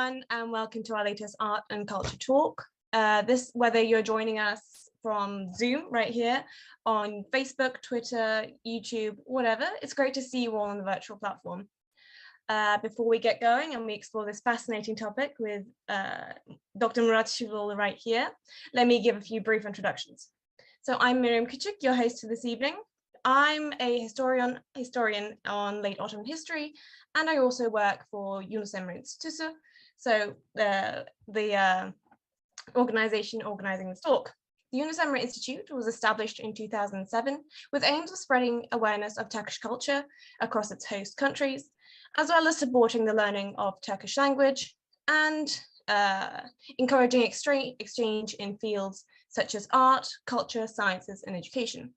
everyone, and welcome to our latest art and culture talk. Whether you're joining us from Zoom right here, on Facebook, Twitter, YouTube, whatever, it's great to see you all on the virtual platform. Before we get going and we explore this fascinating topic with Dr. Murat Şiviloğlu right here, let me give a few brief introductions. So I'm Miriam Küçük, your host for this evening. I'm a historian on late Ottoman history, and I also work for Yunus Emre Institute, so the organization organizing this talk. The Yunus Emre Institute was established in 2007 with aims of spreading awareness of Turkish culture across its host countries, as well as supporting the learning of Turkish language and encouraging exchange in fields such as art, culture, sciences, and education.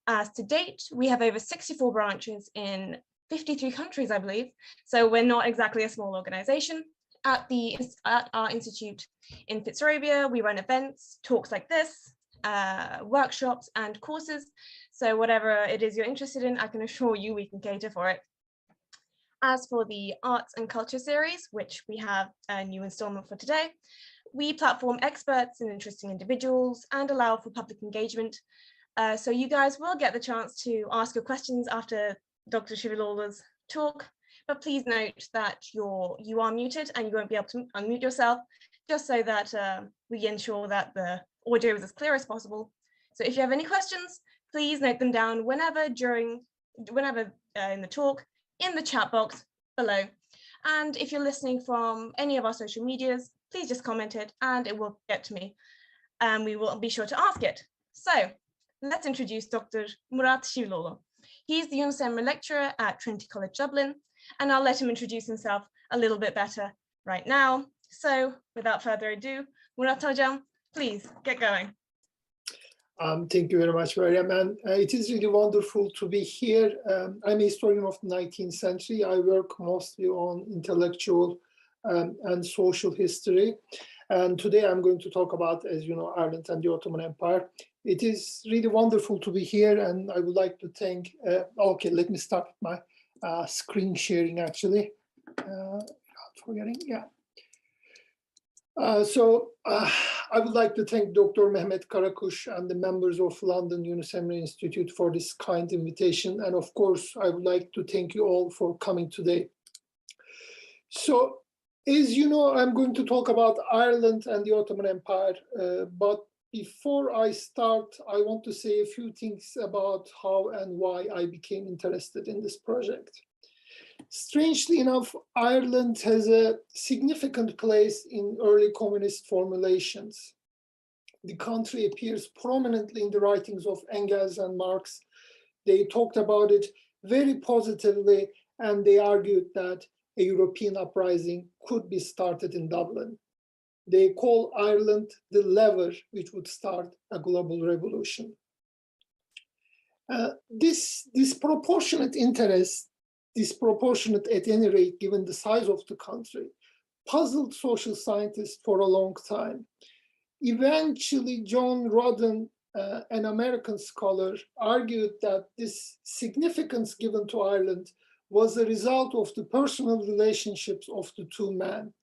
As to date, we have over 64 branches in 53 countries, I believe, so we're not exactly a small organization. At our institute in Fitzrovia, we run events, talks like this, workshops and courses, so whatever it is you're interested in, I can assure you we can cater for it. As for the arts and culture series, which we have a new installment for today, we platform experts and interesting individuals and allow for public engagement. So you guys will get the chance to ask your questions after Dr. Şiviloğlu's talk, but please note that you are muted and you won't be able to unmute yourself, just so that we ensure that the audio is as clear as possible. So if you have any questions, please note them down whenever in the talk, in the chat box below. And if you're listening from any of our social medias, please just comment it and it will get to me, and we will be sure to ask it. So let's introduce Dr. Murat Şiviloğlu. He's the Yunus Emre lecturer at Trinity College Dublin, and I'll let him introduce himself a little bit better right now. So without further ado, Murat Hocam, please get going. Thank you very much, Miriam, and it is really wonderful to be here. I'm a historian of the 19th century. I work mostly on intellectual and social history. And today I'm going to talk about, as you know, Ireland and the Ottoman Empire. It is really wonderful to be here, and I would like to thank, okay, let me start my screen sharing actually. Forgetting, yeah. I would like to thank Dr. Mehmet Karakuş and the members of London Yunus Emre Institute for this kind invitation. And of course, I would like to thank you all for coming today. So, as you know, I'm going to talk about Ireland and the Ottoman Empire, but before I start, I want to say a few things about how and why I became interested in this project. Strangely enough, Ireland has a significant place in early communist formulations. The country appears prominently in the writings of Engels and Marx. They talked about it very positively, and they argued that a European uprising could be started in Dublin. They call Ireland the lever which would start a global revolution. This disproportionate interest, disproportionate at any rate given the size of the country, puzzled social scientists for a long time. Eventually, John Rodden, an American scholar, argued that this significance given to Ireland was a result of the personal relationships of the two men.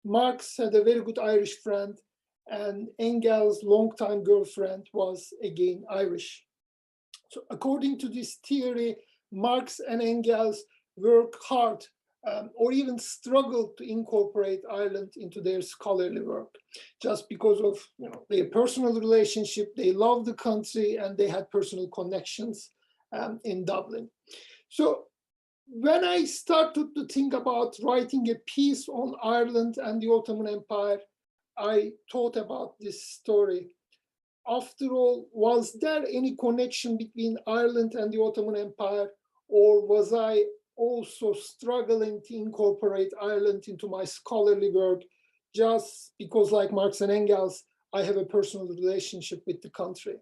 Marx had a very good Irish friend, and Engels' longtime girlfriend was again Irish. So according to this theory, Marx and Engels worked hard or even struggled to incorporate Ireland into their scholarly work, just because of their personal relationship. They loved the country and they had personal connections in Dublin. So when I started to think about writing a piece on Ireland and the Ottoman Empire, I thought about this story. After all, was there any connection between Ireland and the Ottoman Empire, or was I also struggling to incorporate Ireland into my scholarly work just because, like Marx and Engels, I have a personal relationship with the country?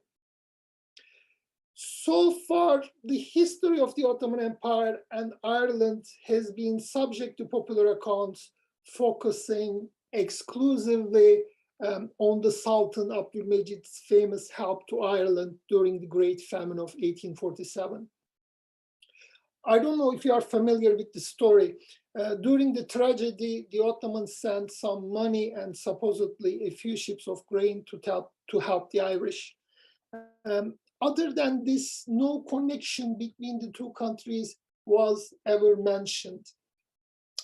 So far, the history of the Ottoman Empire and Ireland has been subject to popular accounts focusing exclusively on the Sultan Abdülmecid's famous help to Ireland during the Great Famine of 1847. I don't know if you are familiar with the story. During the tragedy, the Ottomans sent some money and supposedly a few ships of grain to help the Irish. Other than this, no connection between the two countries was ever mentioned.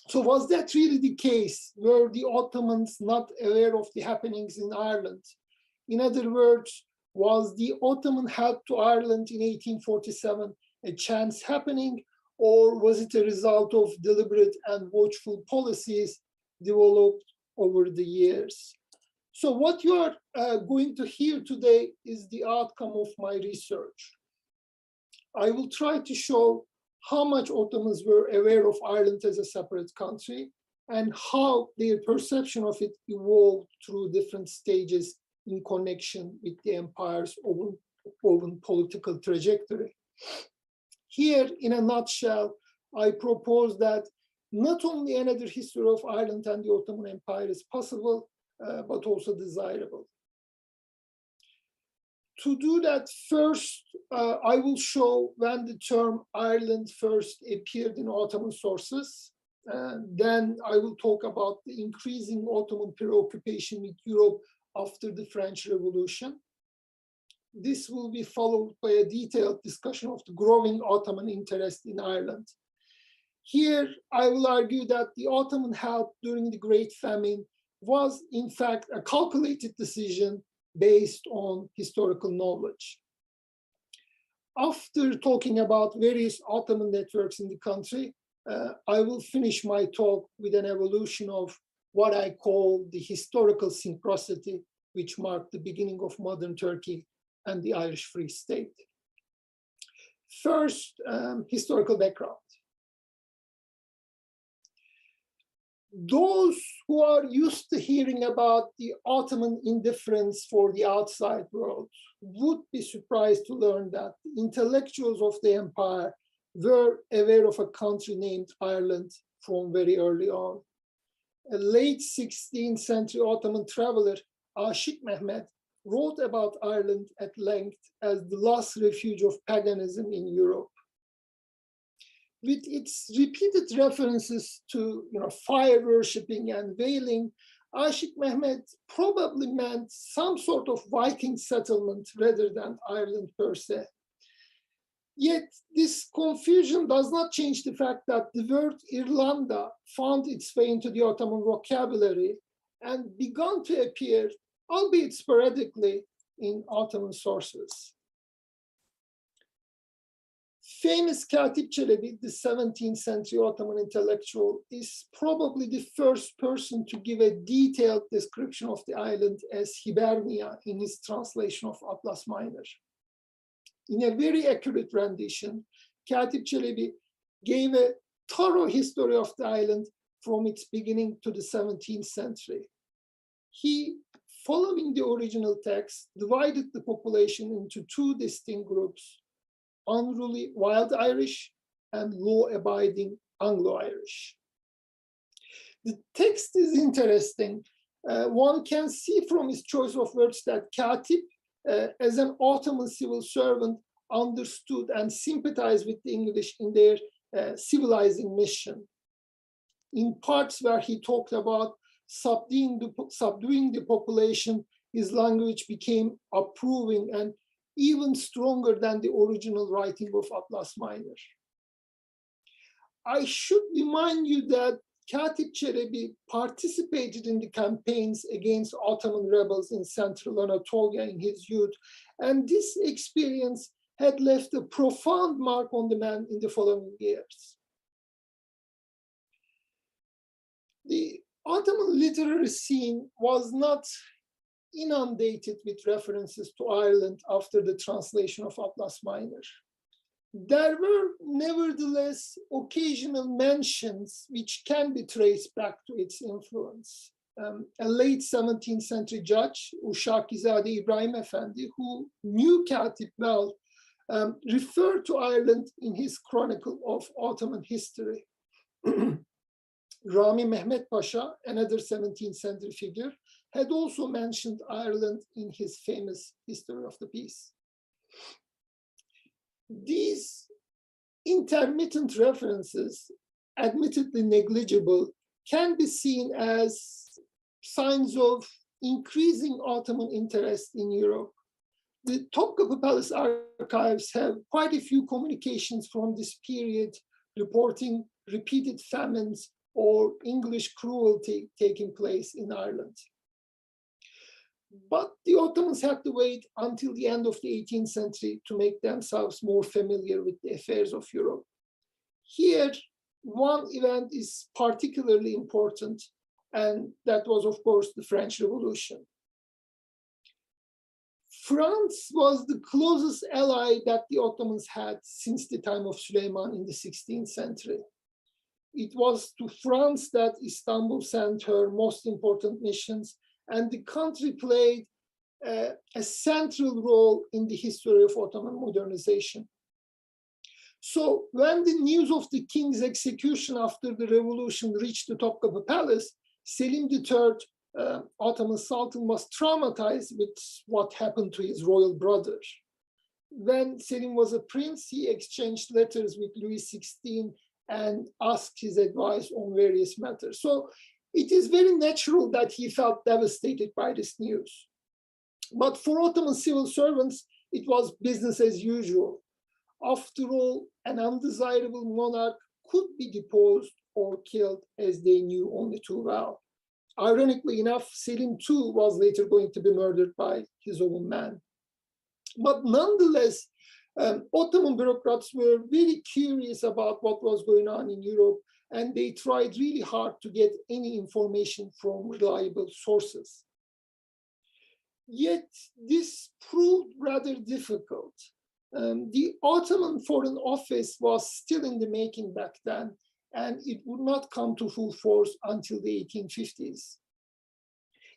So was that really the case? Were the Ottomans not aware of the happenings in Ireland? In other words, was the Ottoman help to Ireland in 1847 a chance happening, or was it a result of deliberate and watchful policies developed over the years? So what you are going to hear today is the outcome of my research. I will try to show how much Ottomans were aware of Ireland as a separate country and how their perception of it evolved through different stages in connection with the empire's own political trajectory. Here, in a nutshell, I propose that not only another history of Ireland and the Ottoman Empire is possible, but also desirable. To do that, first, I will show when the term Ireland first appeared in Ottoman sources. Then I will talk about the increasing Ottoman preoccupation with Europe after the French Revolution. This will be followed by a detailed discussion of the growing Ottoman interest in Ireland. Here, I will argue that the Ottoman help during the Great Famine was, in fact, a calculated decision based on historical knowledge. After talking about various Ottoman networks in the country, I will finish my talk with an evolution of what I call the historical synchronicity, which marked the beginning of modern Turkey and the Irish Free State. First, historical background. Those who are used to hearing about the Ottoman indifference for the outside world would be surprised to learn that the intellectuals of the empire were aware of a country named Ireland from very early on. A late 16th century Ottoman traveler, Aşık Mehmet, wrote about Ireland at length as the last refuge of paganism in Europe. With its repeated references to fire worshipping and wailing, Aşık Mehmet probably meant some sort of Viking settlement rather than Ireland per se. Yet this confusion does not change the fact that the word Irlanda found its way into the Ottoman vocabulary and began to appear, albeit sporadically, in Ottoman sources. Famous Katip Çelebi, the 17th century Ottoman intellectual, is probably the first person to give a detailed description of the island as Hibernia in his translation of Atlas Minor. In a very accurate rendition, Katip Çelebi gave a thorough history of the island from its beginning to the 17th century. He, following the original text, divided the population into two distinct groups: unruly Wild Irish and law-abiding Anglo-Irish. The text is interesting. One can see from his choice of words that Katip, as an Ottoman civil servant, understood and sympathized with the English in their civilizing mission. In parts where he talked about subduing the population, his language became approving and even stronger than the original writing of Atlas Minor. I should remind you that Katip Çelebi participated in the campaigns against Ottoman rebels in central Anatolia in his youth, and this experience had left a profound mark on the man in the following years. The Ottoman literary scene was not inundated with references to Ireland after the translation of Atlas Minor. There were nevertheless occasional mentions which can be traced back to its influence. A late 17th century judge, Uşakizade İbrahim Efendi, who knew Katip well, referred to Ireland in his Chronicle of Ottoman History. Rami Mehmet Pasha, another 17th century figure, had also mentioned Ireland in his famous History of the Peace. These intermittent references, admittedly negligible, can be seen as signs of increasing Ottoman interest in Europe. The Topkapı Palace archives have quite a few communications from this period reporting repeated famines or English cruelty taking place in Ireland. But the Ottomans had to wait until the end of the 18th century to make themselves more familiar with the affairs of Europe. Here, one event is particularly important, and that was, of course, the French Revolution. France was the closest ally that the Ottomans had since the time of Süleyman in the 16th century. It was to France that Istanbul sent her most important missions, and the country played a central role in the history of Ottoman modernization. So when the news of the king's execution after the revolution reached the Topkapı Palace, Selim III, Ottoman Sultan, was traumatized with what happened to his royal brother. When Selim was a prince, he exchanged letters with Louis XVI and asked his advice on various matters. So it is very natural that he felt devastated by this news. But for Ottoman civil servants, it was business as usual. After all, an undesirable monarch could be deposed or killed, as they knew only too well. Ironically enough, Selim too was later going to be murdered by his own man. But nonetheless, Ottoman bureaucrats were very curious about what was going on in Europe, and they tried really hard to get any information from reliable sources. Yet this proved rather difficult. The Ottoman Foreign Office was still in the making back then, and it would not come to full force until the 1850s.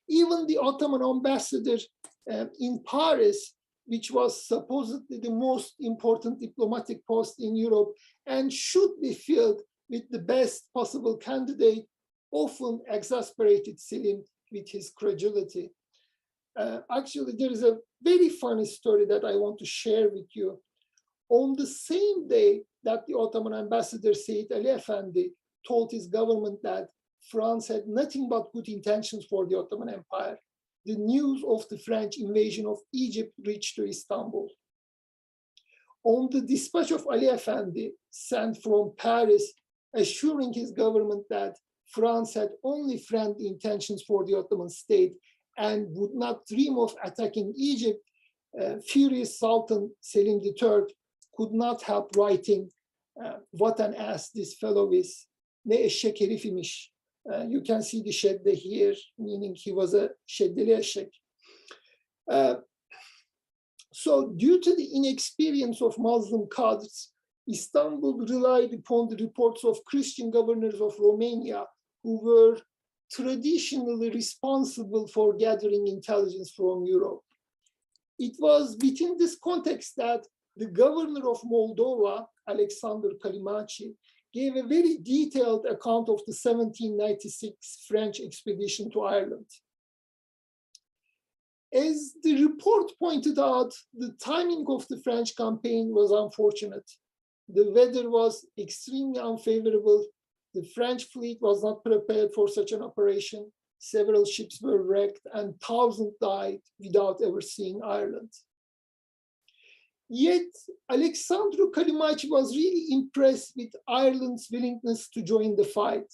Even the Ottoman ambassador in Paris, which was supposedly the most important diplomatic post in Europe and should be filled with the best possible candidate, often exasperated Selim with his credulity. Actually, there is a very funny story that I want to share with you. On the same day that the Ottoman ambassador Seyit Ali Efendi told his government that France had nothing but good intentions for the Ottoman Empire, the news of the French invasion of Egypt reached to Istanbul. On the dispatch of Ali Efendi, sent from Paris, assuring his government that France had only friendly intentions for the Ottoman state and would not dream of attacking Egypt, furious Sultan Selim III could not help writing, what an ass this fellow is, ne eşek herif imiş. You can see the shedde here, meaning he was a sheddeli eşek. So due to the inexperience of Muslim cadres, Istanbul relied upon the reports of Christian governors of Romania, who were traditionally responsible for gathering intelligence from Europe. It was within this context that the governor of Moldova, Alexander Kalimachi, gave a very detailed account of the 1796 French expedition to Ireland. As the report pointed out, the timing of the French campaign was unfortunate. The weather was extremely unfavorable. The French fleet was not prepared for such an operation. Several ships were wrecked and thousands died without ever seeing Ireland. Yet, Alexandru Kalimachi was really impressed with Ireland's willingness to join the fight.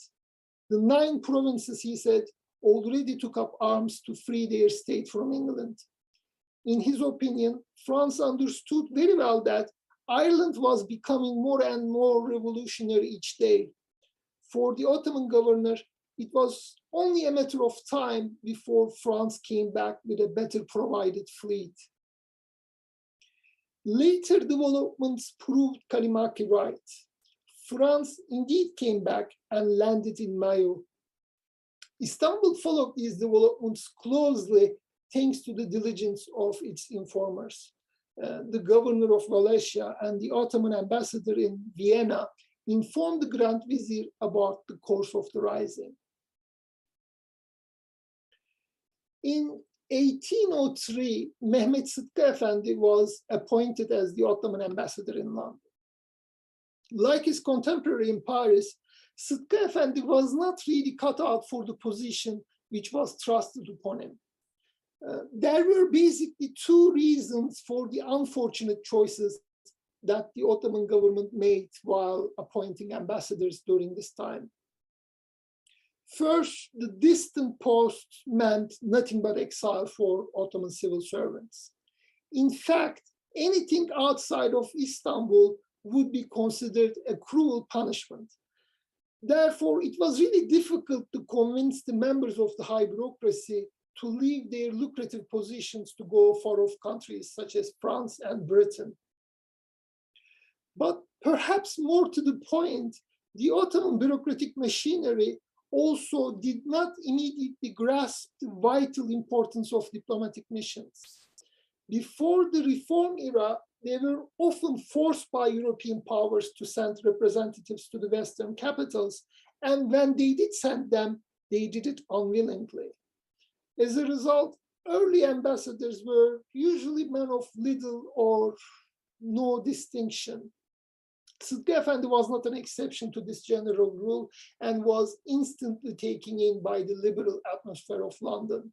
The 9 provinces, he said, already took up arms to free their state from England. In his opinion, France understood very well that Ireland was becoming more and more revolutionary each day. For the Ottoman governor, it was only a matter of time before France came back with a better provided fleet. Later developments proved Kalimachi right. France indeed came back and landed in Mayo. Istanbul followed these developments closely thanks to the diligence of its informers. The governor of Wallachia and the Ottoman ambassador in Vienna informed the Grand Vizier about the course of the rising. In 1803, Mehmet Sıtkı Efendi was appointed as the Ottoman ambassador in London. Like his contemporary in Paris, Sıtkı Efendi was not really cut out for the position which was trusted upon him. There were basically two reasons for the unfortunate choices that the Ottoman government made while appointing ambassadors during this time. First, the distant post meant nothing but exile for Ottoman civil servants. In fact, anything outside of Istanbul would be considered a cruel punishment. Therefore, it was really difficult to convince the members of the high bureaucracy to leave their lucrative positions to go far-off countries such as France and Britain. But perhaps more to the point, the Ottoman bureaucratic machinery also did not immediately grasp the vital importance of diplomatic missions. Before the reform era, they were often forced by European powers to send representatives to the Western capitals, and when they did send them, they did it unwillingly. As a result, early ambassadors were usually men of little or no distinction. Sıtkı Efendi was not an exception to this general rule and was instantly taken in by the liberal atmosphere of London.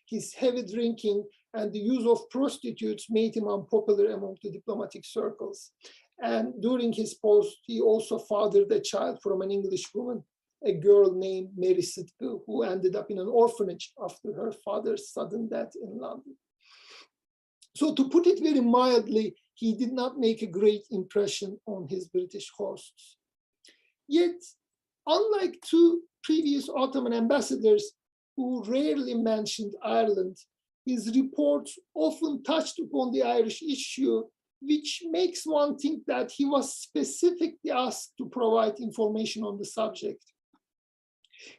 His heavy drinking and the use of prostitutes made him unpopular among the diplomatic circles. And during his post, he also fathered a child from an English woman, a girl named Mary Sıtkı, who ended up in an orphanage after her father's sudden death in London. So to put it very mildly, he did not make a great impression on his British hosts. Yet, unlike two previous Ottoman ambassadors who rarely mentioned Ireland, his reports often touched upon the Irish issue, which makes one think that he was specifically asked to provide information on the subject.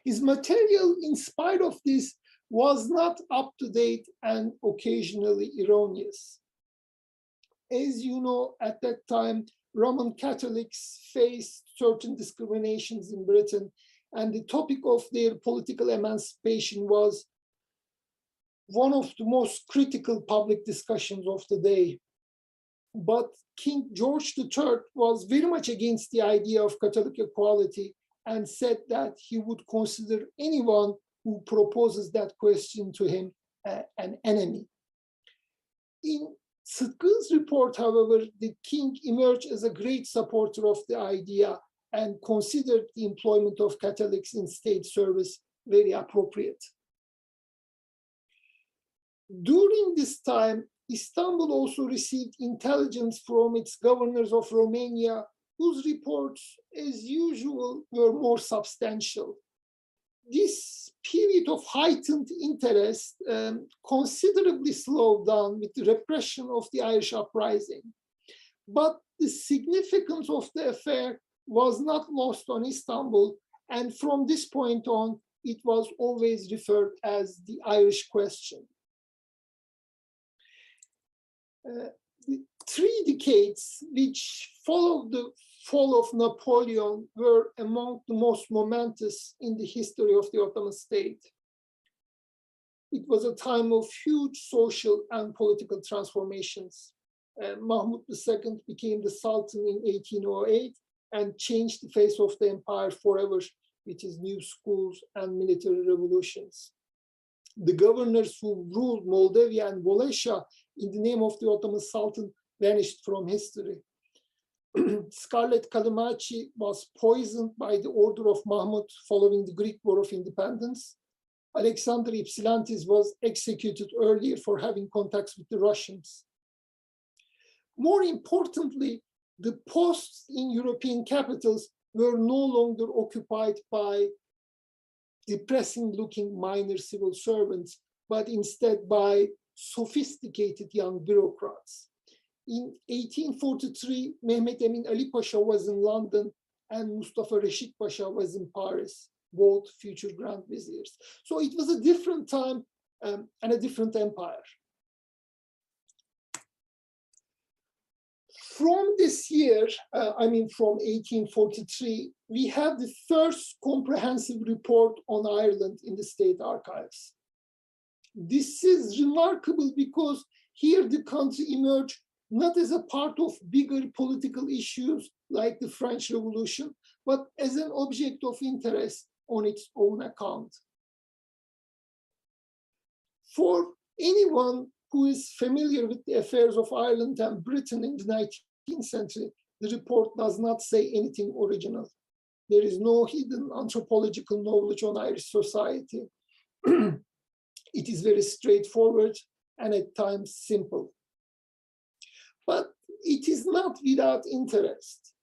His material, in spite of this, was not up to date and occasionally erroneous. As you know, at that time, Roman Catholics faced certain discriminations in Britain, and the topic of their political emancipation was one of the most critical public discussions of the day. But King George III was very much against the idea of Catholic equality and said that he would consider anyone who proposes that question to him an enemy. In Sıtkı's report, however, the king emerged as a great supporter of the idea and considered the employment of Catholics in state service very appropriate. During this time, Istanbul also received intelligence from its governors of Romania, whose reports, as usual, were more substantial. This period of heightened interest considerably slowed down with the repression of the Irish uprising. But the significance of the affair was not lost on Istanbul, and from this point on, it was always referred as the Irish question. The 3 decades which followed the fall of Napoleon were among the most momentous in the history of the Ottoman state. It was a time of huge social and political transformations. Mahmud II became the Sultan in 1808 and changed the face of the empire forever with his new schools and military revolutions. The governors who ruled Moldavia and Wallachia in the name of the Ottoman Sultan vanished from history. Scarlet Callimachi was poisoned by the order of Mahmud following the Greek War of Independence. Alexander Ypsilantis was executed earlier for having contacts with the Russians. More importantly, the posts in European capitals were no longer occupied by depressing-looking minor civil servants, but instead by sophisticated young bureaucrats. In 1843, Mehmet Emin Ali Pasha was in London and Mustafa Reşit Pasha was in Paris, both future Grand Viziers. So it was a different time and a different empire. From this year, from 1843, we have the first comprehensive report on Ireland in the state archives. This is remarkable because here the country emerged not as a part of bigger political issues like the French Revolution, but as an object of interest on its own account. For anyone who is familiar with the affairs of Ireland and Britain in the 19th century, the report does not say anything original. There is no hidden anthropological knowledge on Irish society. It is very straightforward and at times simple. But it is not without interest.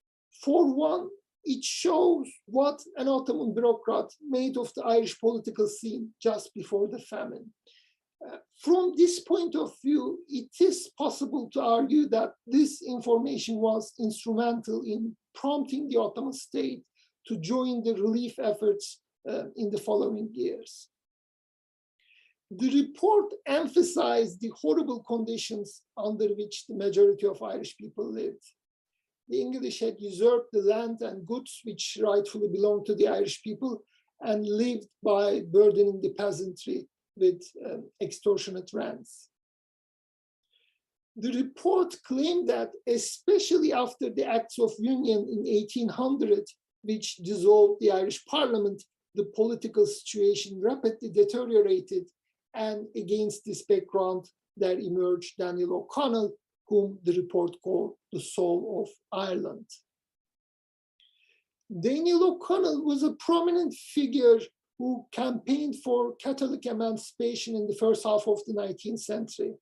For one, it shows what an Ottoman bureaucrat made of the Irish political scene just before the famine. From this point of view, it is possible to argue that this information was instrumental in prompting the Ottoman state to join the relief efforts in the following years. The report emphasized the horrible conditions under which the majority of Irish people lived. The English had usurped the land and goods which rightfully belonged to the Irish people and lived by burdening the peasantry with extortionate rents. The report claimed that, especially after the Acts of Union in 1800, which dissolved the Irish Parliament, the political situation rapidly deteriorated, and against this background, there emerged Daniel O'Connell, whom the report called the soul of Ireland. Daniel O'Connell was a prominent figure who campaigned for Catholic emancipation in the first half of the 19th century.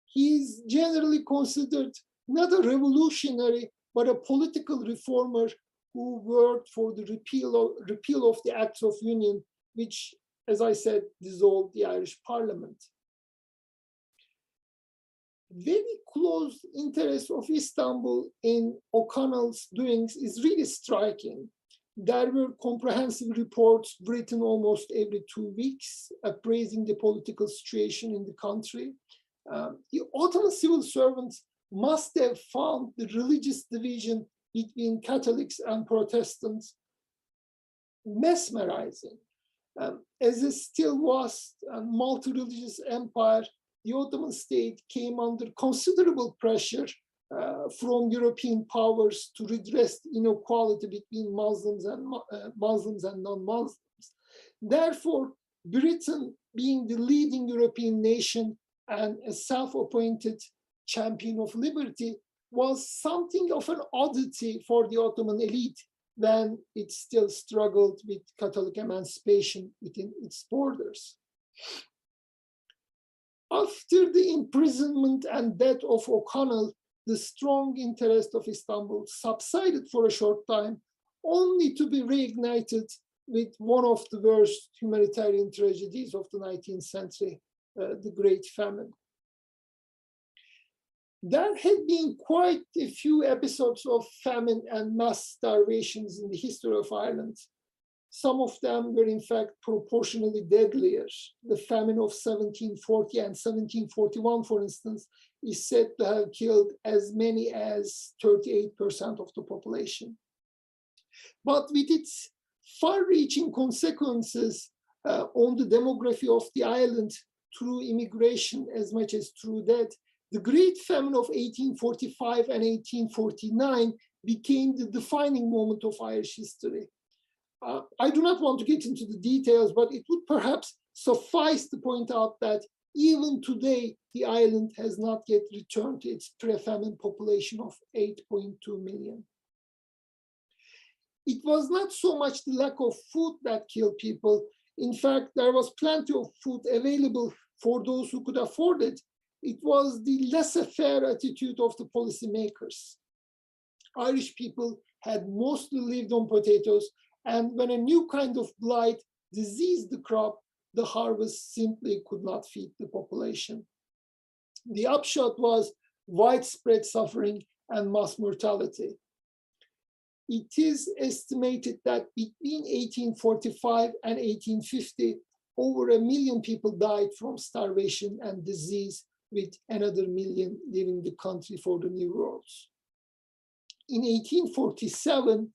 He is generally considered not a revolutionary, but a political reformer who worked for the repeal of the Acts of Union, which, as I said, dissolved the Irish Parliament. Very close interest of Istanbul in O'Connell's doings is really striking. There were comprehensive reports written almost every 2 weeks, appraising the political situation in the country. The Ottoman civil servants must have found the religious division between Catholics and Protestants mesmerizing. As a still vast and multi-religious empire, the Ottoman state came under considerable pressure from European powers to redress inequality between Muslims and non-Muslims. Therefore, Britain, being the leading European nation and a self-appointed champion of liberty, was something of an oddity for the Ottoman elite when it still struggled with Catholic emancipation within its borders. After the imprisonment and death of O'Connell, the strong interest of Istanbul subsided for a short time, only to be reignited with one of the worst humanitarian tragedies of the 19th century, the Great Famine. There had been quite a few episodes of famine and mass starvations in the history of Ireland. Some of them were in fact proportionally deadlier. The famine of 1740 and 1741, for instance, is said to have killed as many as 38% of the population. But with its far-reaching consequences on the demography of the island through immigration as much as through death, the Great Famine of 1845 and 1849 became the defining moment of Irish history. I do not want to get into the details, but it would perhaps suffice to point out that even today, the island has not yet returned to its pre-famine population of 8.2 million. It was not so much the lack of food that killed people. In fact, there was plenty of food available for those who could afford it. It was the laissez-faire attitude of the policymakers. Irish people had mostly lived on potatoes, and when a new kind of blight diseased the crop, the harvest simply could not feed the population. The upshot was widespread suffering and mass mortality. It is estimated that between 1845 and 1850, over 1 million people died from starvation and disease, with another 1 million leaving the country for the New Worlds. In 1847,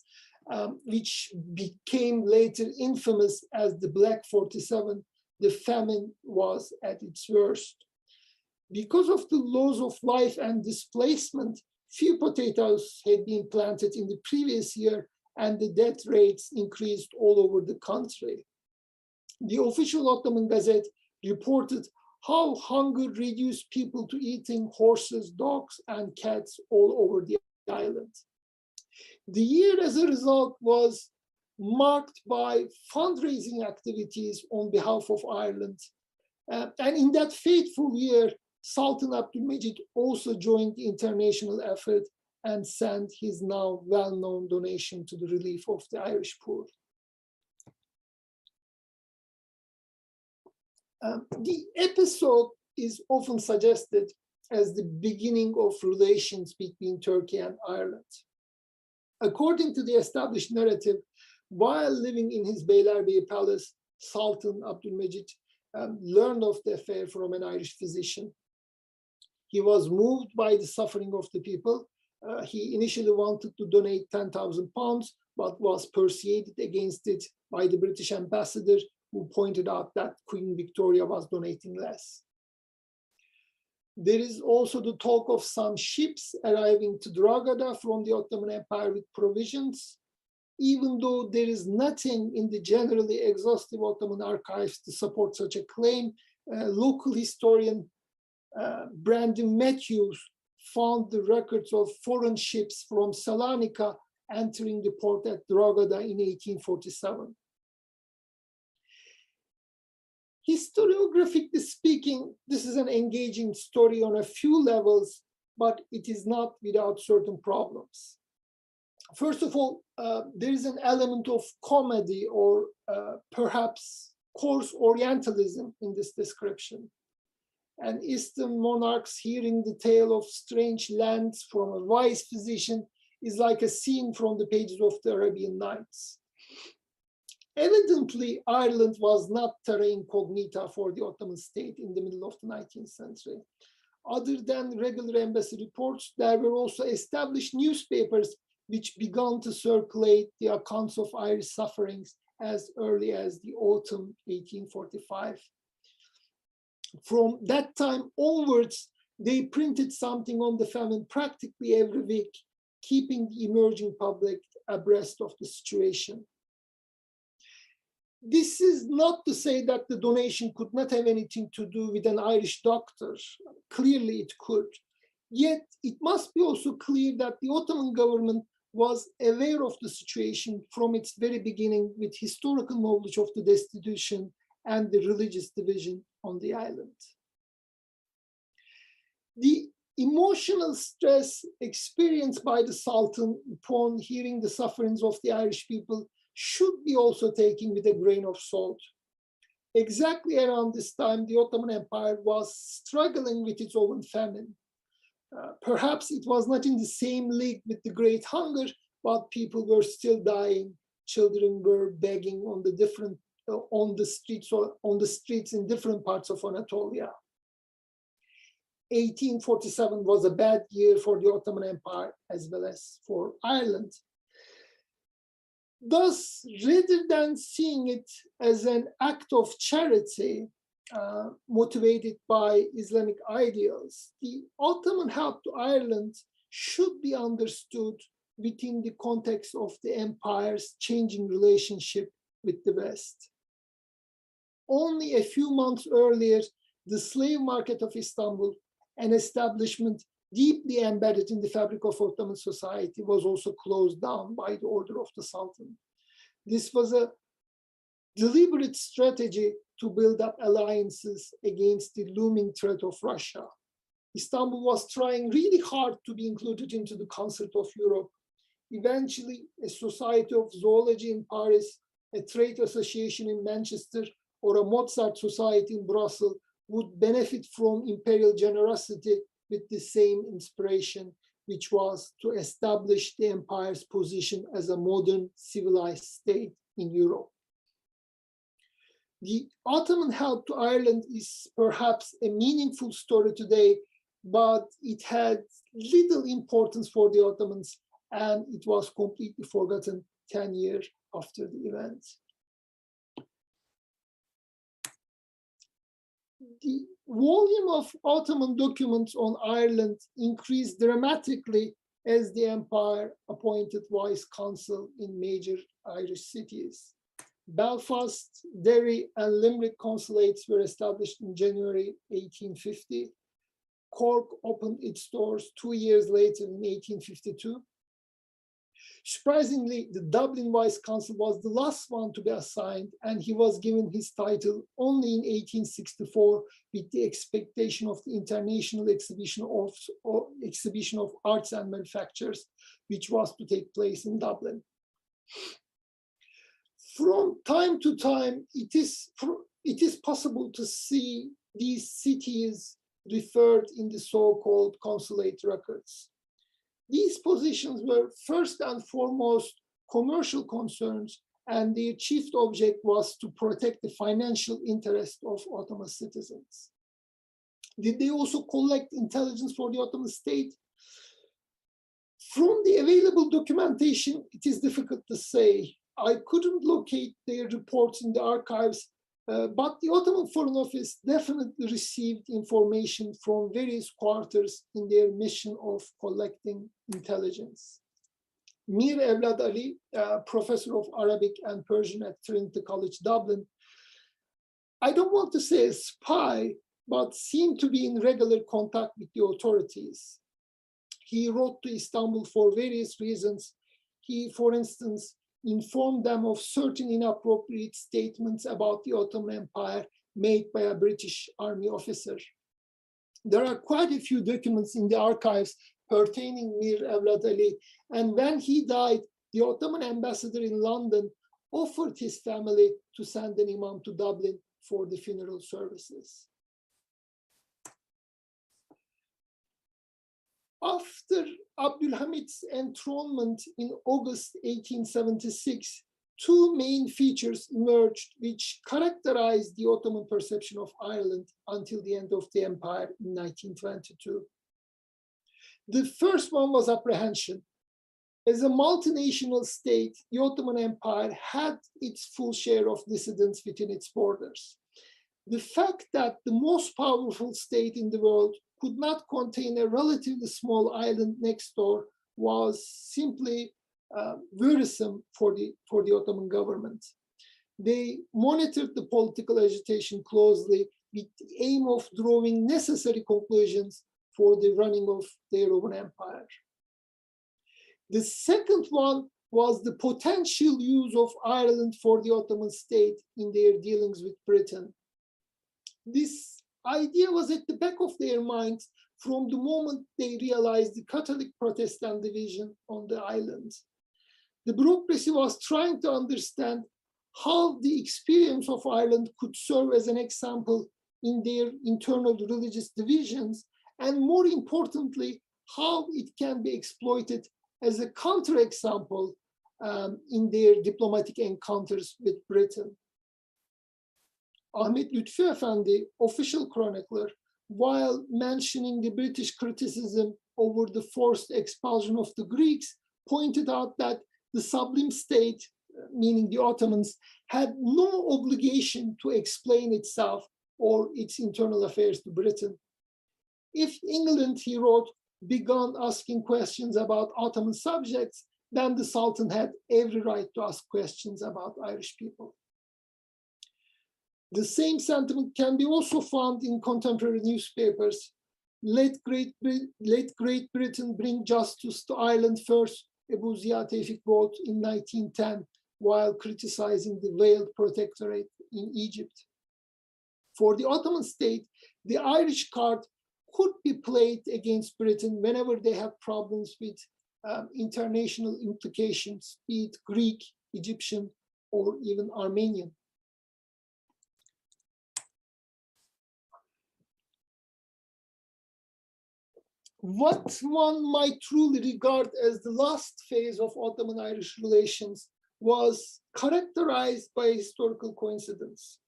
which became later infamous as the Black 47, the famine was at its worst. Because of the laws of life and displacement, few potatoes had been planted in the previous year, and the death rates increased all over the country. The official Ottoman Gazette reported how hunger reduced people to eating horses, dogs, and cats all over the island. The year, as a result, was marked by fundraising activities on behalf of Ireland. And in that fateful year, Sultan Abdülmecid also joined the international effort and sent his now well-known donation to the relief of the Irish poor. The episode is often suggested as the beginning of relations between Turkey and Ireland. According to the established narrative, while living in his Beylerbeyi palace, Sultan Abdülmecid learned of the affair from an Irish physician. He was moved by the suffering of the people. He initially wanted to donate £10,000, but was persuaded against it by the British ambassador, who pointed out that Queen Victoria was donating less. There is also the talk of some ships arriving to Drogheda from the Ottoman Empire with provisions. Even though there is nothing in the generally exhaustive Ottoman archives to support such a claim, local historian Brandon Matthews found the records of foreign ships from Salonika entering the port at Drogheda in 1847. Historiographically speaking, this is an engaging story on a few levels, but it is not without certain problems. First of all, there is an element of comedy or perhaps coarse Orientalism in this description. And Eastern monarchs hearing the tale of strange lands from a wise physician is like a scene from the pages of the Arabian Nights. Evidently, Ireland was not terra incognita for the Ottoman state in the middle of the 19th century. Other than regular embassy reports, there were also established newspapers which began to circulate the accounts of Irish sufferings as early as the autumn 1845. From that time onwards, they printed something on the famine practically every week, keeping the emerging public abreast of the situation. This is not to say that the donation could not have anything to do with an Irish doctor. Clearly it could. Yet it must be also clear that the Ottoman government was aware of the situation from its very beginning, with historical knowledge of the destitution and the religious division on the island. The emotional stress experienced by the Sultan upon hearing the sufferings of the Irish people should be also taken with a grain of salt. Exactly around this time, the Ottoman Empire was struggling with its own famine. Perhaps it was not in the same league with the Great Hunger, but people were still dying. Children were begging on the streets in different parts of Anatolia. 1847 was a bad year for the Ottoman Empire as well as for Ireland. Thus, rather than seeing it as an act of charity motivated by Islamic ideals, the Ottoman help to Ireland should be understood within the context of the empire's changing relationship with the West. Only a few months earlier, the slave market of Istanbul, an establishment deeply embedded in the fabric of Ottoman society, was also closed down by the order of the Sultan. This was a deliberate strategy to build up alliances against the looming threat of Russia. Istanbul was trying really hard to be included into the concert of Europe. Eventually, a society of zoology in Paris, a trade association in Manchester, or a Mozart society in Brussels would benefit from imperial generosity with the same inspiration, which was to establish the empire's position as a modern civilized state in Europe. The Ottoman help to Ireland is perhaps a meaningful story today, but it had little importance for the Ottomans, and it was completely forgotten 10 years after the event. The volume of Ottoman documents on Ireland increased dramatically as the empire appointed vice consul in major Irish cities. Belfast, Derry, and Limerick consulates were established in January 1850. Cork opened its doors 2 years later in 1852. Surprisingly, the Dublin vice consul was the last one to be assigned, and he was given his title only in 1864 with the expectation of the International Exhibition of Arts and Manufactures, which was to take place in Dublin. From time to time, it is possible to see these cities referred in the so-called consulate records. These positions were first and foremost commercial concerns, and their chief object was to protect the financial interest of Ottoman citizens. Did they also collect intelligence for the Ottoman state? From the available documentation, it is difficult to say. I couldn't locate their reports in the archives, but the Ottoman Foreign Office definitely received information from various quarters in their mission of collecting intelligence. Mir Evlad Ali, professor of Arabic and Persian at Trinity College, Dublin, I don't want to say a spy, but seemed to be in regular contact with the authorities. He wrote to Istanbul for various reasons. He, for instance, informed them of certain inappropriate statements about the Ottoman Empire made by a British army officer. There are quite a few documents in the archives pertaining Mir Evlad Ali, and when he died, the Ottoman ambassador in London offered his family to send an imam to Dublin for the funeral services. After Abdülhamid's enthronement in August 1876, two main features emerged which characterized the Ottoman perception of Ireland until the end of the empire in 1922. The first one was apprehension. As a multinational state, the Ottoman Empire had its full share of dissidents within its borders. The fact that the most powerful state in the world could not contain a relatively small island next door was simply worrisome for the Ottoman government. They monitored the political agitation closely with the aim of drawing necessary conclusions for the running of their own empire. The second one was the potential use of Ireland for the Ottoman state in their dealings with Britain. This idea was at the back of their minds from the moment they realized the Catholic-Protestant division on the island. The bureaucracy was trying to understand how the experience of Ireland could serve as an example in their internal religious divisions, and more importantly, how it can be exploited as a counterexample in their diplomatic encounters with Britain. Ahmet Lütfü Efendi, official chronicler, while mentioning the British criticism over the forced expulsion of the Greeks, pointed out that the Sublime State, meaning the Ottomans, had no obligation to explain itself or its internal affairs to Britain. If England, he wrote, began asking questions about Ottoman subjects, then the Sultan had every right to ask questions about Irish people. The same sentiment can be also found in contemporary newspapers. Let Great Britain bring justice to Ireland first, Ebu Ziya Tevfik wrote in 1910, while criticizing the veiled protectorate in Egypt. For the Ottoman state, the Irish card could be played against Britain whenever they have problems with international implications, be it Greek, Egyptian, or even Armenian. What one might truly regard as the last phase of Ottoman-Irish relations was characterized by historical coincidence.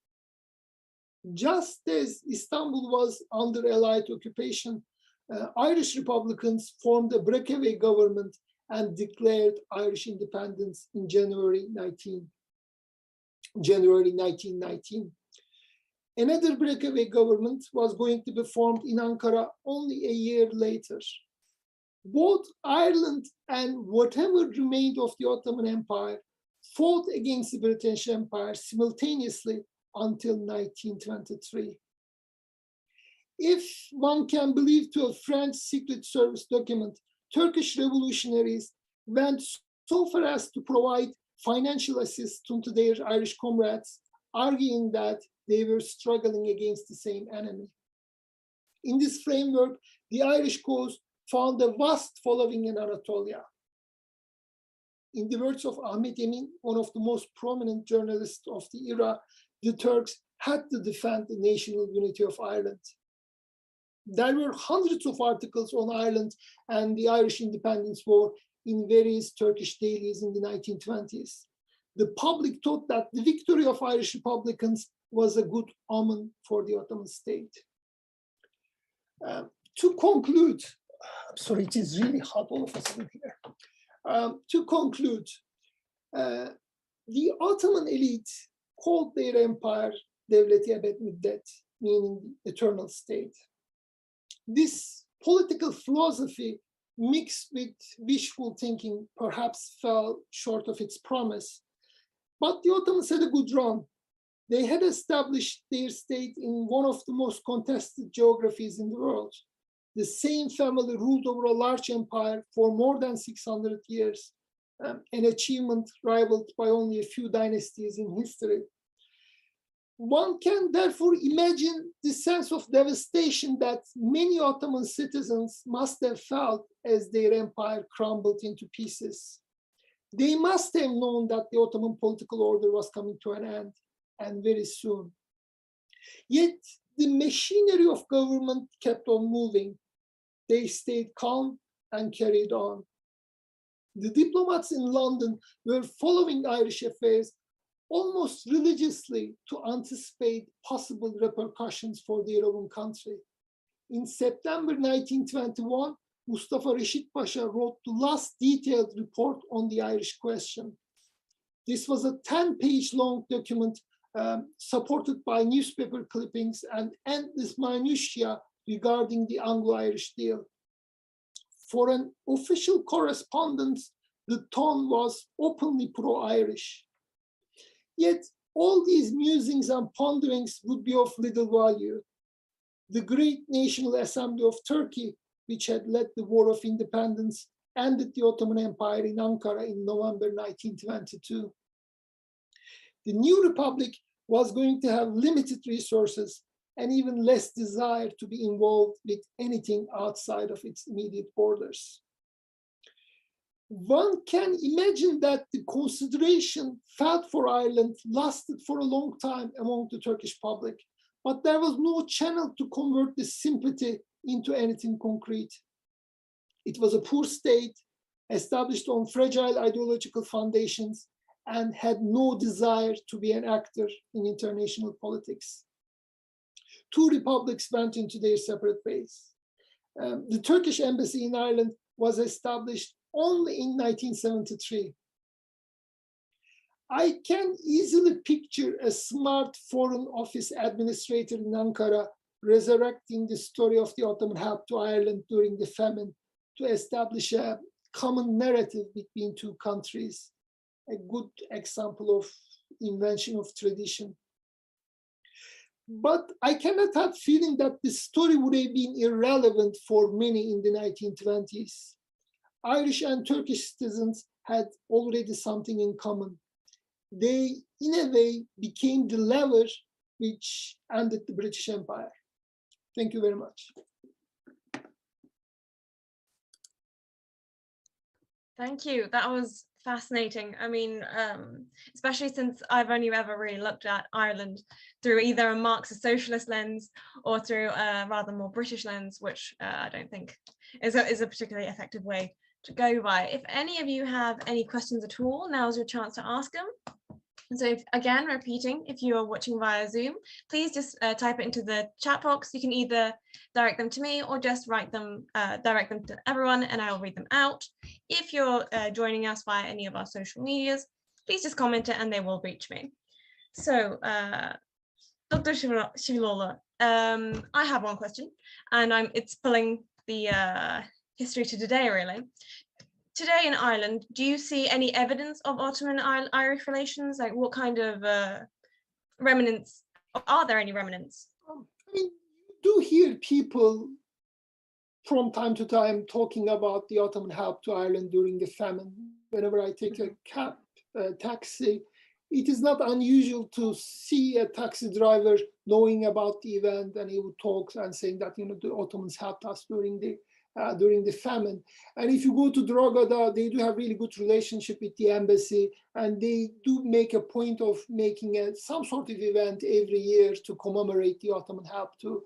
Just as Istanbul was under Allied occupation, Irish Republicans formed a breakaway government and declared Irish independence in January 1919. Another breakaway government was going to be formed in Ankara only a year later. Both Ireland and whatever remained of the Ottoman Empire fought against the British Empire simultaneously until 1923. If one can believe to a French Secret Service document, Turkish revolutionaries went so far as to provide financial assistance to their Irish comrades, arguing that they were struggling against the same enemy. In this framework, the Irish cause found a vast following in Anatolia. In the words of Ahmet Emin, one of the most prominent journalists of the era, the Turks had to defend the national unity of Ireland. There were hundreds of articles on Ireland and the Irish independence war in various Turkish dailies in the 1920s. The public thought that the victory of Irish Republicans was a good omen for the Ottoman state. To conclude, I'm sorry, it is really hot all of a sudden here. To conclude, the Ottoman elite called their empire Devlet-i Ebed Müddet, meaning eternal state. This political philosophy mixed with wishful thinking perhaps fell short of its promise. But the Ottomans had a good run. They had established their state in one of the most contested geographies in the world. The same family ruled over a large empire for more than 600 years, an achievement rivaled by only a few dynasties in history. One can therefore imagine the sense of devastation that many Ottoman citizens must have felt as their empire crumbled into pieces. They must have known that the Ottoman political order was coming to an end, and very soon. Yet the machinery of government kept on moving. They stayed calm and carried on. The diplomats in London were following Irish affairs almost religiously to anticipate possible repercussions for their own country. In September 1921, Mustafa Reşit Pasha wrote the last detailed report on the Irish question. This was a 10-page long document supported by newspaper clippings and endless minutiae regarding the Anglo-Irish deal. For an official correspondence, the tone was openly pro-Irish. Yet all these musings and ponderings would be of little value. The Great National Assembly of Turkey, which had led the War of Independence, ended the Ottoman Empire in Ankara in November 1922. The new republic was going to have limited resources and even less desire to be involved with anything outside of its immediate borders. One can imagine that the consideration felt for Ireland lasted for a long time among the Turkish public, but there was no channel to convert this sympathy into anything concrete. It was a poor state, established on fragile ideological foundations, and had no desire to be an actor in international politics. Two republics went into their separate ways. The Turkish embassy in Ireland was established only in 1973. I can easily picture a smart foreign office administrator in Ankara resurrecting the story of the Ottoman help to Ireland during the famine to establish a common narrative between two countries, a good example of invention of tradition. But I cannot help feeling that the story would have been irrelevant for many in the 1920s. Irish and Turkish citizens had already something in common. They, in a way, became the lever which ended the British Empire. Thank you very much. Thank you. That was fascinating. I mean, especially since I've only ever really looked at Ireland through either a Marxist socialist lens or through a rather more British lens, which I don't think is a particularly effective way to go by. If any of you have any questions at all, now's your chance to ask them. So if, again, repeating, if you are watching via Zoom, please just type it into the chat box. You can either direct them to me or just write them, direct them to everyone, and I will read them out. If you're joining us via any of our social medias, please just comment it and they will reach me. So Dr. Şiviloğlu, I have one question, and it's pulling the history to today, really. Today in Ireland, do you see any evidence of Ottoman-Irish relations? Like, what kind of remnants, are there any remnants? I mean, you do hear people from time to time talking about the Ottoman help to Ireland during the famine. Whenever I take a cab, taxi, it is not unusual to see a taxi driver knowing about the event, and he would talk and saying that, you know, the Ottomans helped us during the famine. And if you go to Drogheda, they do have really good relationship with the embassy, and they do make a point of making some sort of event every year to commemorate the Ottoman help to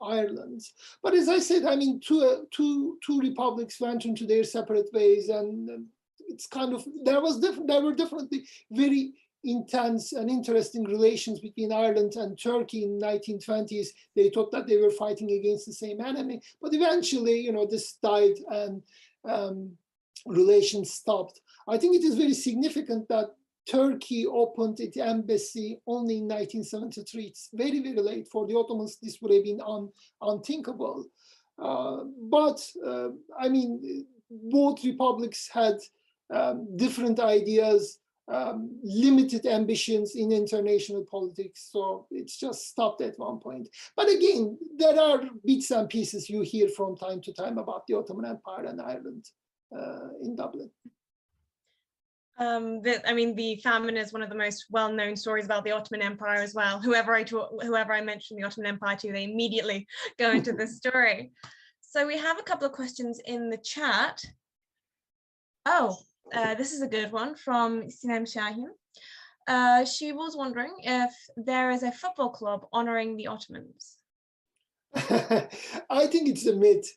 Ireland. But as I said, I mean, two republics went into their separate ways, and it's kind of, there were definitely very intense and interesting relations between Ireland and Turkey in 1920s. They thought that they were fighting against the same enemy, but eventually, you know, this died and relations stopped. I think it is very significant that Turkey opened its embassy only in 1973. It's very, very late. For the Ottomans, this would have been unthinkable. I mean, both republics had different ideas, limited ambitions in international politics. So it's just stopped at one point. But again, there are bits and pieces you hear from time to time about the Ottoman Empire and Ireland in Dublin. I mean, the famine is one of the most well-known stories about the Ottoman Empire as well. Whoever I mention the Ottoman Empire to, they immediately go into this story. So we have a couple of questions in the chat. Oh, this is a good one from Sinem Shahin. She was wondering if there is a football club honoring the Ottomans. I think it's a myth.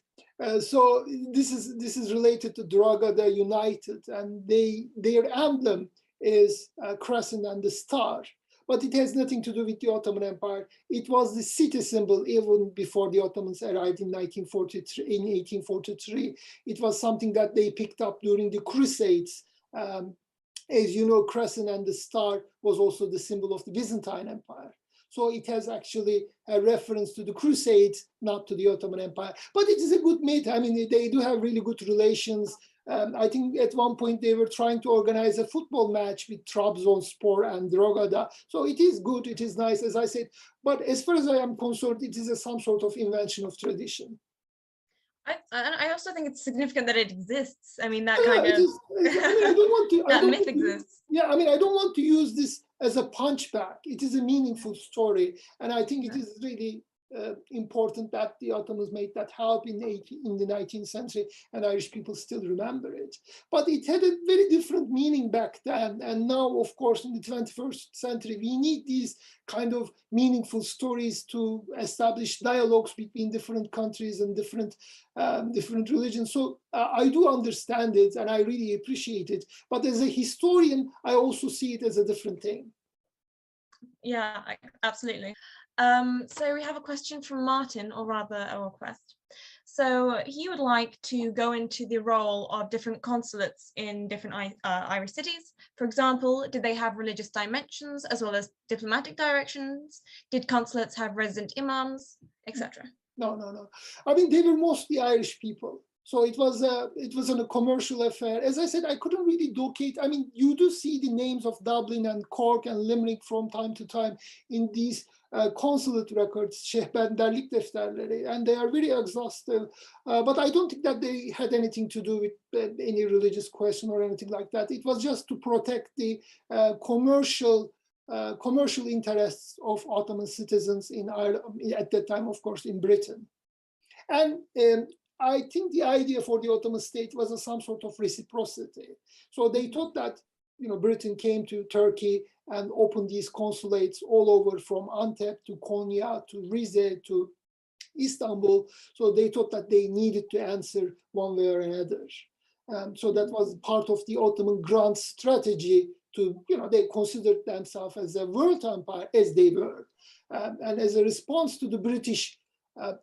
So this is related to Drogheda United, and their emblem is a crescent and the star, but it has nothing to do with the Ottoman Empire. It was the city symbol even before the Ottomans arrived in 1843. In 1843, it was something that they picked up during the Crusades. As you know, crescent and the star was also the symbol of the Byzantine Empire. So it has actually a reference to the Crusades, not to the Ottoman Empire. But it is a good myth. I mean, they do have really good relations. I think at one point they were trying to organize a football match with Trabzonspor and Drogheda. So it is good, it is nice, as I said. But as far as I am concerned, it is some sort of invention of tradition. I also think it's significant that it exists. I mean, that I kind of I don't want to. that myth exists. Yeah, I mean, I don't want to use this as a punchback. It is a meaningful story, and I think it is really important that the Ottomans made that help in the 19th century, and Irish people still remember it. But it had a very different meaning back then, and now, of course, in the 21st century, we need these kind of meaningful stories to establish dialogues between different countries and different religions. So I do understand it, and I really appreciate it. But as a historian, I also see it as a different thing. Yeah, absolutely. So we have a question from Martin, or rather a request. So he would like to go into the role of different consulates in different Irish cities. For example, did they have religious dimensions as well as diplomatic directions? Did consulates have resident imams, etc.? No. I mean, they were mostly Irish people. So it was a commercial affair. As I said, I couldn't really locate. I mean, you do see the names of Dublin and Cork and Limerick from time to time in these consulate records, şehbenderlik defterleri, and they are very exhaustive. But I don't think that they had anything to do with any religious question or anything like that. It was just to protect the commercial interests of Ottoman citizens in Ireland, at that time, of course, in Britain. And I think the idea for the Ottoman state was some sort of reciprocity. So they thought that, you know, Britain came to Turkey and opened these consulates all over, from Antep to Konya to Rize to Istanbul. So they thought that they needed to answer one way or another. So that was part of the Ottoman grand strategy to, you know, they considered themselves as a world empire, as they were. And as a response to the British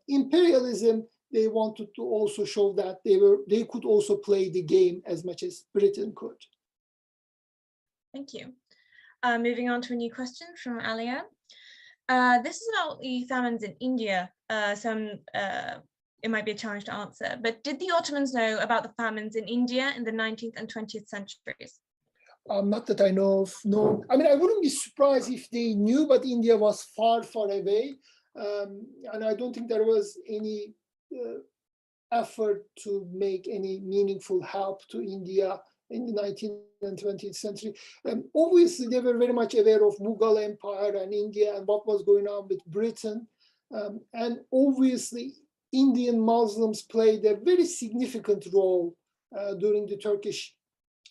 imperialism, they wanted to also show that they could also play the game as much as Britain could. Thank you. Moving on to a new question from Alia. This is about the famines in India. It might be a challenge to answer, but did the Ottomans know about the famines in India in the 19th and 20th centuries? Not that I know of, no. I mean, I wouldn't be surprised if they knew, but India was far, far away. And I don't think there was any effort to make any meaningful help to India in the 19th and 20th century. Obviously, they were very much aware of Mughal Empire and India and what was going on with Britain. And obviously, Indian Muslims played a very significant role during the Turkish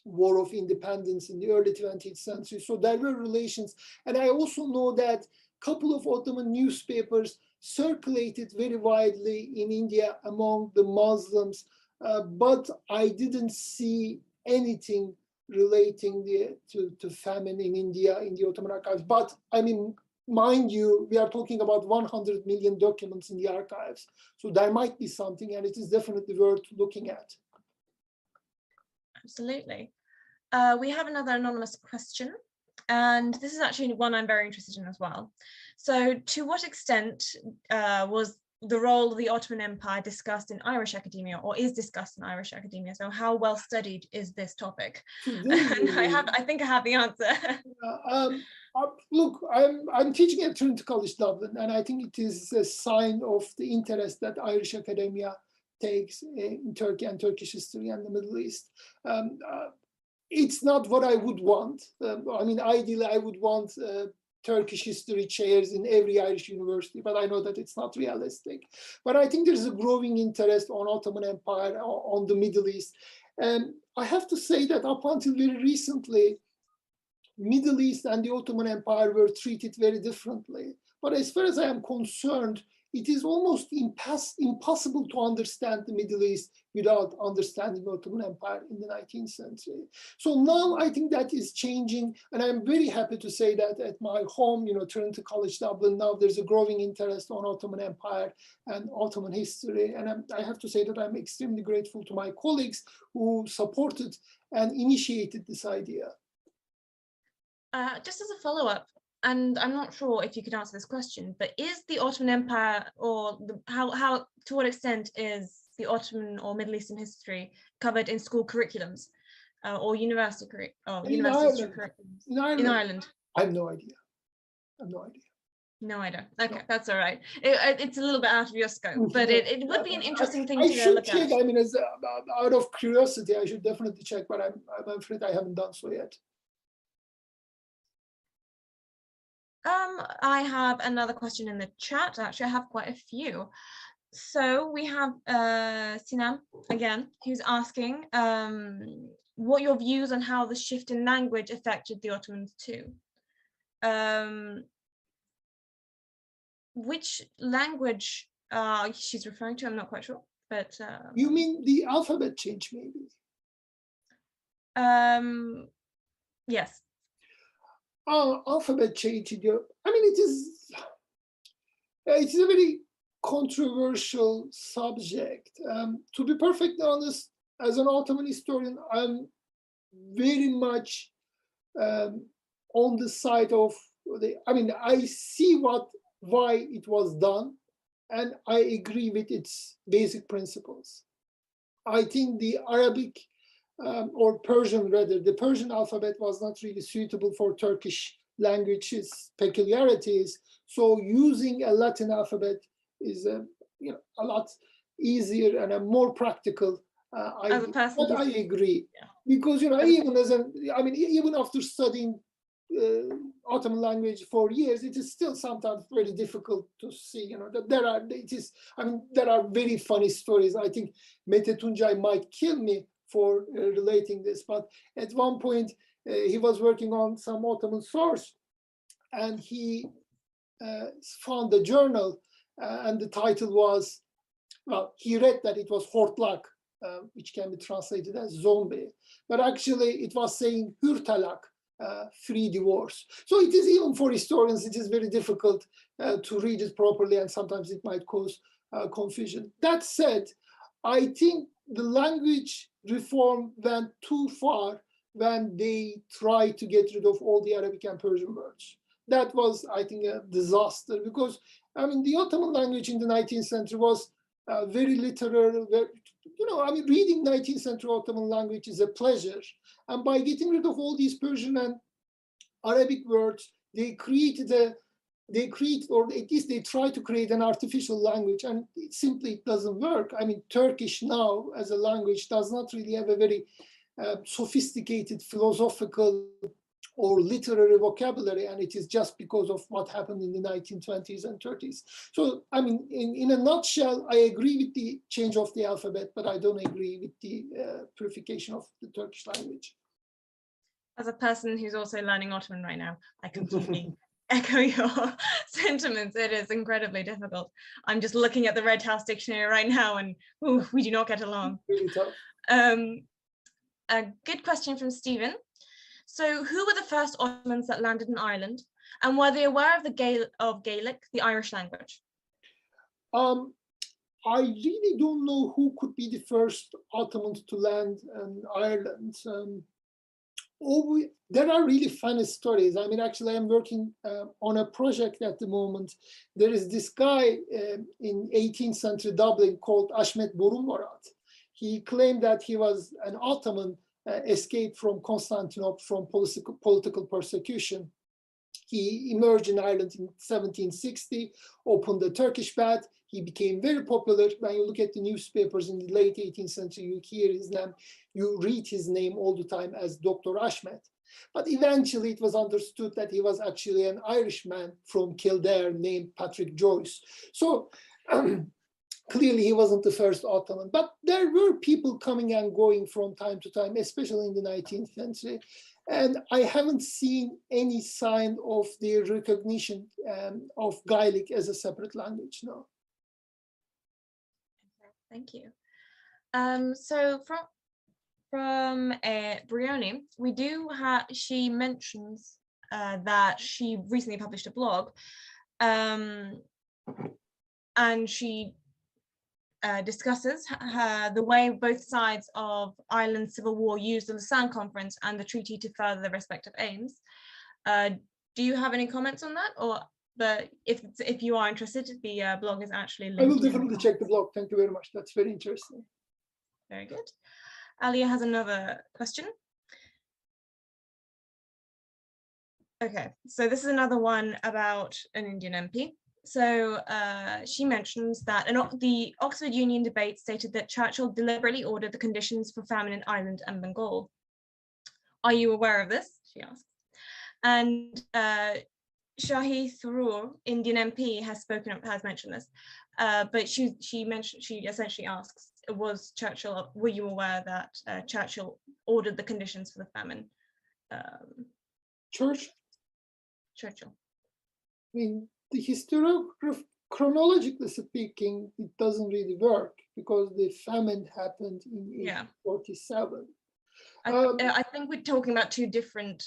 War of Independence in the early 20th century. So there were relations. And I also know that a couple of Ottoman newspapers circulated very widely in India among the Muslims, but I didn't see anything relating to famine in India in the Ottoman archives. But I mean, mind you, we are talking about 100 million documents in the archives. So there might be something, and it is definitely worth looking at. Absolutely. We have another anonymous question, and this is actually one I'm very interested in as well. So to what extent was the role of the Ottoman Empire discussed in Irish academia, or is discussed in Irish academia? So how well studied is this topic? And I think I have the answer. Look, I'm teaching at Trinity College Dublin, and I think it is a sign of the interest that Irish academia takes in Turkey and Turkish history and the Middle East. It's not what I would want. I mean, ideally, I would want Turkish history chairs in every Irish university, but I know that it's not realistic. But I think there's a growing interest on Ottoman Empire, on the Middle East. And I have to say that up until very recently, Middle East and the Ottoman Empire were treated very differently. But as far as I am concerned, it is almost impossible to understand the Middle East without understanding the Ottoman Empire in the 19th century. So now I think that is changing, and I'm very happy to say that at my home, Trinity College Dublin, now there's a growing interest on Ottoman Empire and Ottoman history. And I have to say that I'm extremely grateful to my colleagues who supported and initiated this idea. Just as a follow-up, and I'm not sure if you could answer this question, but is the Ottoman Empire, or how to what extent is the Ottoman or Middle Eastern history covered in school curriculums or university curriculums? In Ireland? I have no idea. No idea. Okay, that's all right. It's a little bit out of your scope, but it would be an interesting thing to look at. I mean, out of curiosity, I should definitely check, but I'm afraid I haven't done so yet. I have another question in the chat. Actually, I have quite a few. So we have Sinem again, who's asking what your views on how the shift in language affected the Ottomans too. Which language she's referring to, I'm not quite sure, but you mean the alphabet change, maybe? Yes. Alphabet change. I mean, it is a very controversial subject. To be perfectly honest, as an Ottoman historian, I'm very much on the side of I see why it was done, and I agree with its basic principles. I think the Arabic or Persian rather, the Persian alphabet was not really suitable for Turkish language's peculiarities. So using a Latin alphabet is a lot easier and a more practical. I agree, yeah. Because even after studying Ottoman language for years, it is still sometimes very difficult to see. That there are very funny stories. I think Mete Tuncay might kill me for relating this, but at one point he was working on some Ottoman source, and he found a journal, and the title was, he read that it was Hortlak, which can be translated as zombie, but actually it was saying Hürtalak, free divorce. So it is, even for historians, it is very difficult to read it properly, and sometimes it might cause confusion. That said, I think the language reform went too far when they tried to get rid of all the Arabic and Persian words. that was, I think, a disaster, because, I mean, the Ottoman language in the 19th century was very literary. Reading 19th century Ottoman language is a pleasure. And by getting rid of all these Persian and Arabic words, they created, or at least they try to create an artificial language, and it simply doesn't work. I mean, Turkish now as a language does not really have a very sophisticated philosophical or literary vocabulary, and it is just because of what happened in the 1920s and 30s. So, I mean, in a nutshell, I agree with the change of the alphabet, but I don't agree with the purification of the Turkish language. As a person who's also learning Ottoman right now, I completely echo your sentiments. It is incredibly difficult. I'm just looking at the Red House Dictionary right now, and ooh, we do not get along. Really tough. A good question from Stephen. So who were the first Ottomans that landed in Ireland, and were they aware of Gaelic, the Irish language? I really don't know who could be the first Ottomans to land in Ireland. There are really funny stories. I mean, actually, I'm working on a project at the moment. There is this guy in 18th century Dublin called Ahmed Murat. He claimed that he was an Ottoman, escaped from Constantinople from political persecution. He emerged in Ireland in 1760, opened the Turkish bath. He became very popular. When you look at the newspapers in the late 18th century, you hear his name, you read his name all the time as Dr. Ahmed. But eventually it was understood that he was actually an Irishman from Kildare named Patrick Joyce. So clearly he wasn't the first Ottoman, but there were people coming and going from time to time, especially in the 19th century. And I haven't seen any sign of the recognition of Gaelic as a separate language, no. Thank you. So from Brioni, we do have, she mentions that she recently published a blog, and she discusses the way both sides of Ireland's civil war used the Lausanne Conference and the treaty to further their respective aims. Do you have any comments on that? Or if you are interested, the blog is actually linked. I will definitely check the blog. Thank you very much. That's very interesting. Very good. Alia has another question. Okay, so this is another one about an Indian MP. So she mentions that the Oxford Union debate stated that Churchill deliberately ordered the conditions for famine in Ireland and Bengal. Are you aware of this? She asks. And Shahi Tharoor, Indian MP, has mentioned this, but she essentially asks, were you aware that Churchill ordered the conditions for the famine? Churchill. I mean, the chronologically speaking, it doesn't really work because the famine happened in 1847. I think we're talking about two different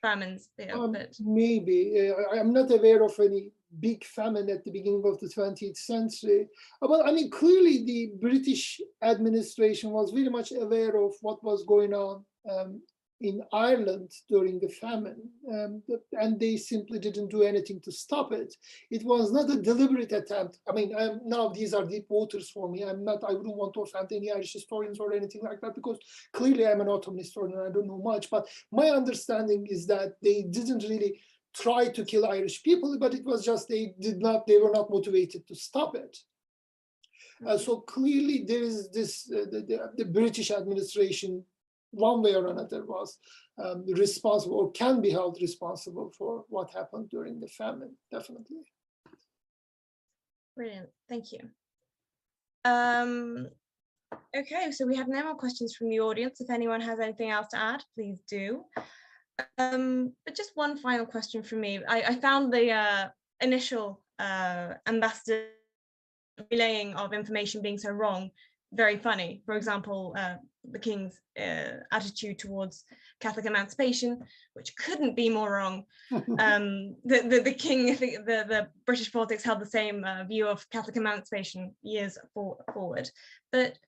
famines. Yeah, maybe. I'm not aware of any big famine at the beginning of the 20th century. But I mean, clearly the British administration was very much aware of what was going on in Ireland during the famine, and they simply didn't do anything to stop it. It was not a deliberate attempt. I mean, now these are deep waters for me. I wouldn't want to offend any Irish historians or anything like that, because clearly I'm an Ottoman historian and I don't know much, but my understanding is that they didn't really try to kill Irish people, but it was just they were not motivated to stop it. So clearly there is this, the British administration, one way or another, was responsible or can be held responsible for what happened during the famine, definitely. Brilliant, thank you. Okay, so we have no more questions from the audience. If anyone has anything else to add, please do. But just one final question from me. I found the initial ambassador relaying of information being so wrong very funny. For example, the king's attitude towards Catholic emancipation, which couldn't be more wrong. The king, I think the British politics held the same view of Catholic emancipation years forward. But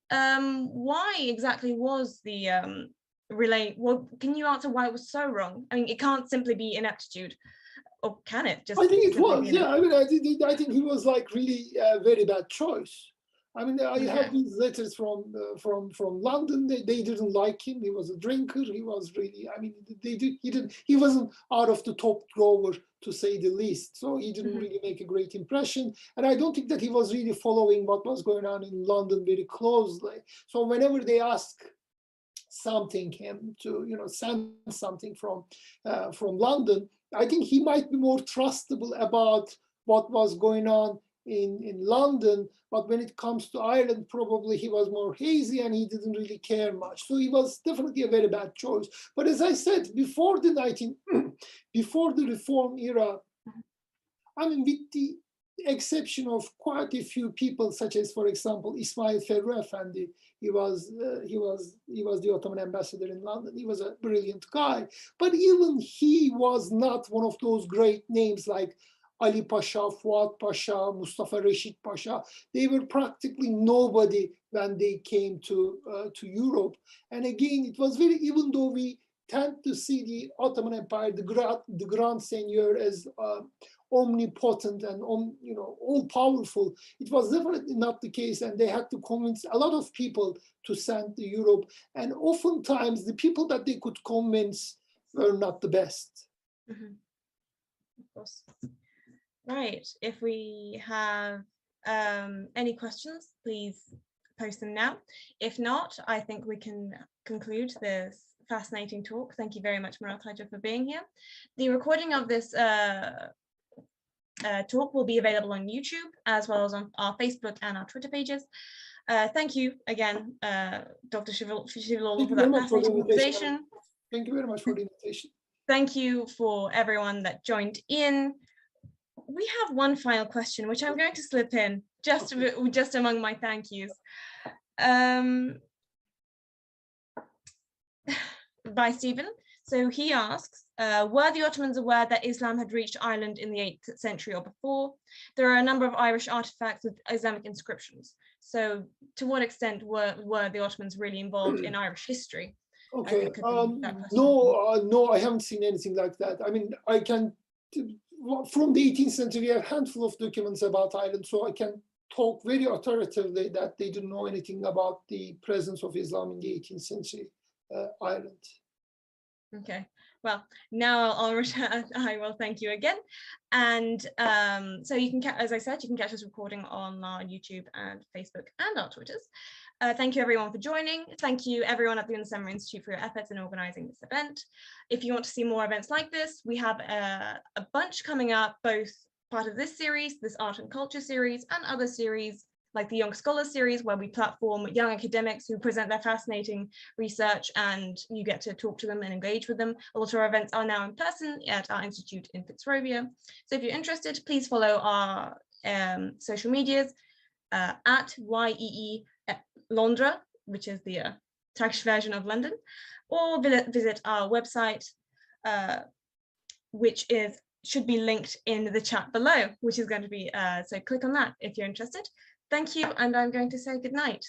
why exactly was the relate, well, can you answer why it was so wrong? I mean, it can't simply be ineptitude, or can it? Just I think it simply was, be yeah. I mean, I think he was like really a very bad choice. I mean, I have these letters from London. They didn't like him. He was a drinker. He was really, I mean, he wasn't out of the top drawer, to say the least. So he didn't really make a great impression. And I don't think that he was really following what was going on in London very closely. So whenever they ask something him to, send something from London, I think he might be more trustable about what was going on in London, but when it comes to Ireland, probably he was more hazy and he didn't really care much. So he was definitely a very bad choice. But as I said, before the reform era, I mean, with the exception of quite a few people, such as, for example, Ismail Ferru Efendi, he was the Ottoman ambassador in London. He was a brilliant guy, but even he was not one of those great names like Ali Pasha, Fuad Pasha, Mustafa Reşit Pasha. They were practically nobody when they came to Europe. And again, it was very, even though we tend to see the Ottoman Empire, the Grand Seigneur, as omnipotent and all powerful, it was definitely not the case, and they had to convince a lot of people to send to Europe, and oftentimes the people that they could convince were not the best. Of course. Right, if we have any questions, please post them now. If not, I think we can conclude this fascinating talk. Thank you very much, Murat Hoca, for being here. The recording of this talk will be available on YouTube, as well as on our Facebook and our Twitter pages. Thank you again, Dr. Şiviloğlu, for that fascinating conversation. Thank you very much for the invitation. Thank you for everyone that joined in. We have one final question, which I'm going to slip in just among my thank yous. By Stephen. So he asks, were the Ottomans aware that Islam had reached Ireland in the 8th century or before? There are a number of Irish artifacts with Islamic inscriptions. So to what extent were the Ottomans really involved in Irish history? Okay, no, I haven't seen anything like that. I mean, I can, from the 18th century, a handful of documents about Ireland, so I can talk very authoritatively that they didn't know anything about the presence of Islam in the 18th century Ireland. Okay, well, now I will thank you again. And so you can, as I said, you can catch this recording on our YouTube and Facebook and our Twitters. Thank you everyone for joining. Thank you everyone at the Yunus Emre Institute for your efforts in organizing this event. If you want to see more events like this, we have a bunch coming up, both part of this series, this art and culture series, and other series like the Young Scholars series, where we platform young academics who present their fascinating research, and you get to talk to them and engage with them. A lot of our events are now in person at our institute in Fitzrovia. So if you're interested, please follow our social medias at YEE Londra, which is the Turkish version of London, or visit our website, which should be linked in the chat below, which is going to be, so click on that if you're interested. Thank you, and I'm going to say good night.